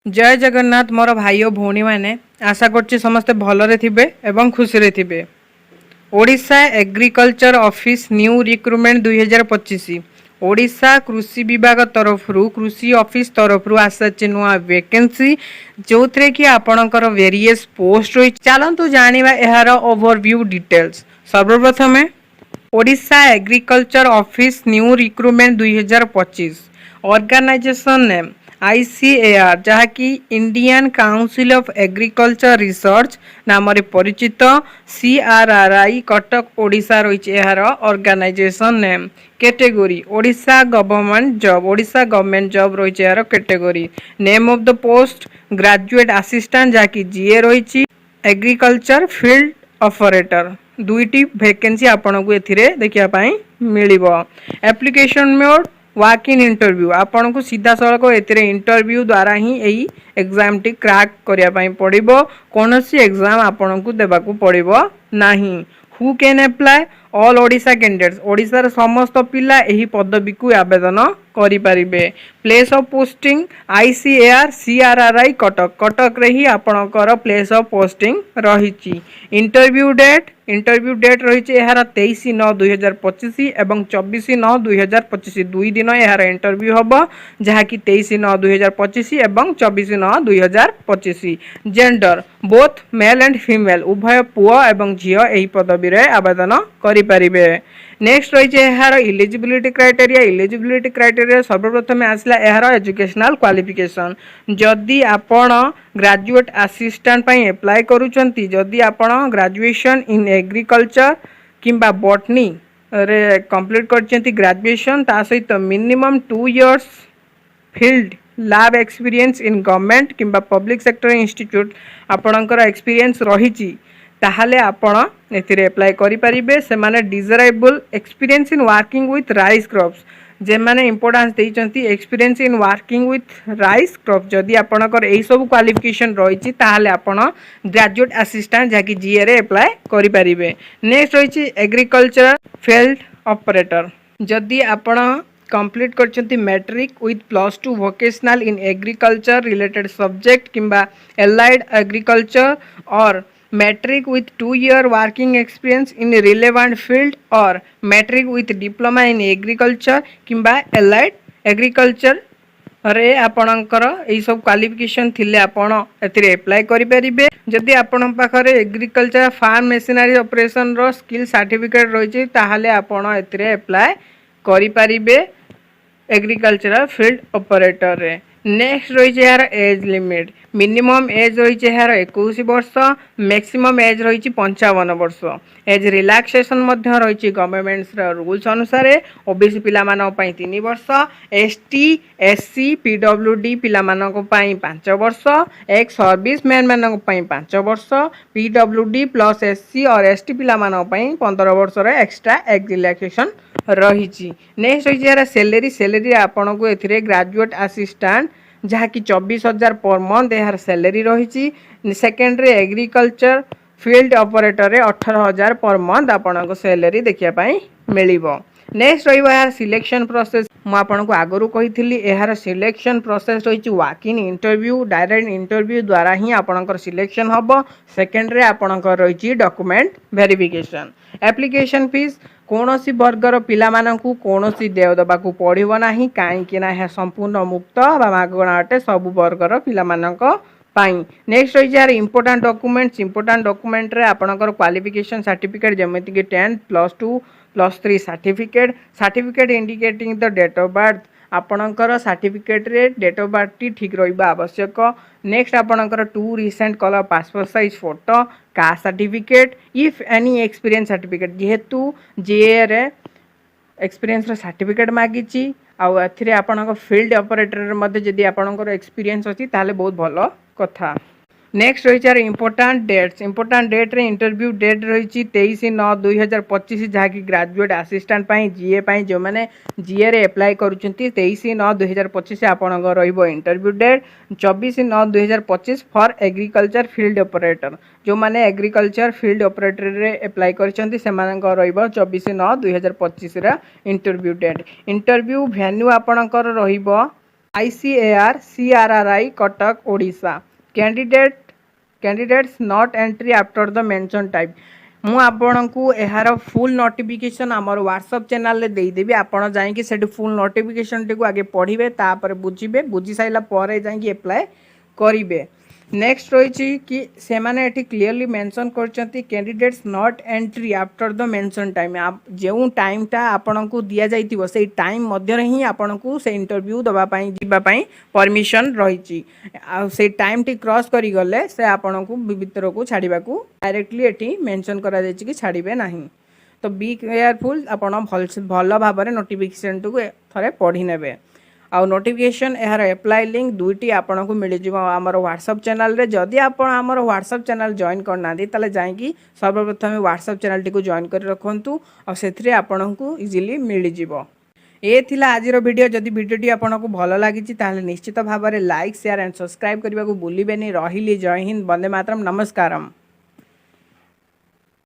जय जगन्नाथ मोर भाई और भौणी मैंने आशा करछि समस्ते भलरे थिबे एवं खुशी रे थिबे। Odisha agriculture office new recruitment 2025 Odisha कृषि विभाग तरफ कृषि ऑफिस तरफ आसाची नुआ वैकेंसी जो थे कि आपणकर वेरियस पोस्ट रही। चलतु जानिबा एहार ओवरव्यू डिटेल्स। सर्वप्रथम Odisha agriculture office new recruitment 2025 organization name ICAR जहाँकि Indian Council of Agriculture Research नाम परिचित CRRI कटक ओडिशा रही यार organization name. Category Odisha government job रही यार category. Name of the post graduate assistant जहाँकि GA रही। एग्रीकल्चर फील्ड ऑपरेटर दुईटी वैकेंसी आपन को एथिरे देखिया पाई मिलिबो। Application mode walk in interview आपन को सीधा सड़क एथिरे इंटरव्यू द्वारा ही एई एग्जाम टी क्रैक करिया पाई पड़िबो। कोनोसी एग्जाम आपन को देबाकू पड़िबो नाही। Who can apply all Odisha candidates ओडिशार समस्त पिला एही पदवी को आवेदन करि परिबे। Place of posting ICAR CRRI Cuttack रे ही आपणकर प्लेस ऑफ पोस्टिंग रही। इंटरव्यू डेट रही यार 23/9/2025 एवं 24/9/2025 दुई दिन यार इंटरव्यू हम जहाँकि 23/9/2025 एवं 24/9/2025। Gender both male and female उभय पुओ एवं झील यही पदवी रे आवेदन करें। नेक्स्ट रही यार इलिजिबिलिटी क्राइटेरिया सर्वप्रथम आसला यार एजुकेशनल क्वालिफिकेशन। जदि आपण ग्रेजुएट असिस्टेंट पई अप्लाई करूचंती जदि आपण ग्रेजुएशन इन एग्रीकल्चर किंबा बॉटनी रे कंप्लीट करचंती ग्रेजुएशन ता सहित minimum 2 years field lab experience in government किंबा पब्लिक सेक्टर इंस्टीट्यूट आपणकर एक्सपीरियंस रही ताहले आपण एथिरे अप्लाई करि परिबे। से माने desirable experience in working with rice crops जे माने इंपोर्टेंस देइचंती experience in working with rice crop जदि आपणकर एई सब क्वालिफिकेशन रही ताहले आपण ग्रेजुएट असिस्टेंट जाकी GA रे अप्लाई करि परिबे। नेक्स्ट रही एग्रीकल्चर फील्ड ऑपरेटर जदि आपण कंप्लीट करचंती matric with +2 vocational in agriculture related subject किंबा एलाइड एग्रीकल्चर और matric with 2 year working experience in relevant field और matric with diploma in agriculture किंबा एलाइड एग्रीकल्चर रे आपणकर एई सब क्वालिफिकेशन थिले आपण एथिरे अप्लाई करि परिबे। जदि आपण पाखरे एग्रीकल्चर फार्म मशीनरी ऑपरेशन रो स्किल सर्टिफिकेट रहिछि ताहाले आपण एथिरे अप्लाई करि परिबे एग्रीकल्चरल फील्ड ऑपरेटर रे। नेक्स्ट रही यार एज लिमिट मिनिमम एज रही यार 21 वर्ष मैक्सिमम एज रही 55 वर्ष। एज रिलैक्सेशन मध्य रही गवर्नमेंट रूल्स अनुसार ओबीसी पिला मानन पई 3 वर्ष ST SC PWD पिला मानन पई 5 वर्ष एक्स सर्विस मैन मानन पई 5 वर्ष PWD प्लस SC और ST पिला मानन पई 15 वर्ष रे एक्स्ट्रा एज रिलैक्सेशन रही। नेक्स्ट रही यार सैलरी आपन को एथिरे ग्रेजुएट असिस्टेंट जहाँकि 24,000 पर मंथ यार सैलरी रही। सेकेंडरी एग्रीकल्चर फील्ड ऑपरेटर रे 18,000 पर मंथ आपन को सैलरी देखिया पाई मिलिबो। नेक्स्ट रही यार सिलेक्शन प्रोसेस मु आपन को आगरू कही यार सिलेक्शन प्रोसेस रही वाक इन इंटरव्यू डायरेक्ट इंटरव्यू द्वारा ही आपनकर सिलेक्शन हम। सेकेंडरी आपनकर रही डॉक्यूमेंट वेरिफिकेशन। एप्लिकेशन फीस कौनसी वर्गर पिला मानकु कौनसी देय देबाकू पड़िबो नाही काईकि ना है संपूर्ण मुक्त बा मागणा अटे सब वर्गर पिला मानक पाई। नेक्स्ट रही यार इंपोर्टेंट डॉक्यूमेंट रे आपनकर क्वालिफिकेशन सर्टिफिकेट जेमिति कि 10 +2 +3 certificate indicating the date of birth आपणकर सर्टिफिकेट रे डेट ऑफ बर्थ टी ठीक रहिबा आवश्यक। नेक्स्ट आपणकर 2 recent colour passport size photo caste certificate if any experience certificate जेहेतु GA रे एक्सपीरियंस रो सर्टिफिकेट मागिची आउ एथिरे आपणकर फील्ड ऑपरेटर मध्ये जदि आपणकर एक्सपीरियंस अछि ताले बहुत भलो कथा। नेक्स्ट रही यार इंपोर्टेंट डेट रे इंटरव्यू डेट रही 23/9/2025 जहाँकि ग्रेजुएट असिस्टेंट पाई GA पाई जो मैंने GA रे अप्लाई करूचंती 23/9/2025 आपन रहिबो interview date. 24/9/2025 for agriculture field operator जो मैंने एग्रीकल्चर फील्ड ऑपरेटर रे अप्लाई करचंती सेमानक रहिबो 24/9/2025 रा इंटरव्यू डेट। इंटरव्यू वेन्यू आपनकर रहिबो ICAR CRRI Cuttack Odisha candidates not entry after the mention type मु आपण को यार फुल नोटिफिकेशन आमर व्हाट्सएप चैनल रे देदेवी आपण जाइए से फुल नोटिफिकेशन टी आगे पढ़े तापर बुझे बुझी सारा पर जाइए एप्लाय करेंगे। नेक्स्ट रही कि से माने एटी क्लीयरली मेंशन करछंती candidates not entry after the mention time जो टाइमटा आपन को दिया जाइतिबो से टाइम मध्य ही आपन को से इंटरव्यू दबा पई जीवा पई परमिशन रही से टाइम टी क्रॉस करी गले से आपन को भीतर को छाड़ीबा को डायरेक्टली एटी मेंशन करा जायछि कि छाड़ीबे नाही। तो बी केयरफुल आपन भल भाव में नोटिफिकेशन को थरे पढ़ी नेबे। आउ नोटिफिकेशन यार एप्लाय लिंक दुईटी आपन को मिल जाव आमर व्हाट्सएप चैनल रे जदि आपण आमर व्हाट्सएप चैनल जॉइन करना ताले जाइए सर्वप्रथम व्हाट्सएप चैनल टी को जॉइन कर रखु और से आपन को इजिली मिल जाव। ये थिला आजिर वीडियो जदि वीडियोटी आपन को भल लगी ताले निश्चित भाव में लाइक शेयर एंड सब्सक्राइब करने को भूलिबेनी। रहिली जय हिंद, वंदे मातरम, नमस्कारम।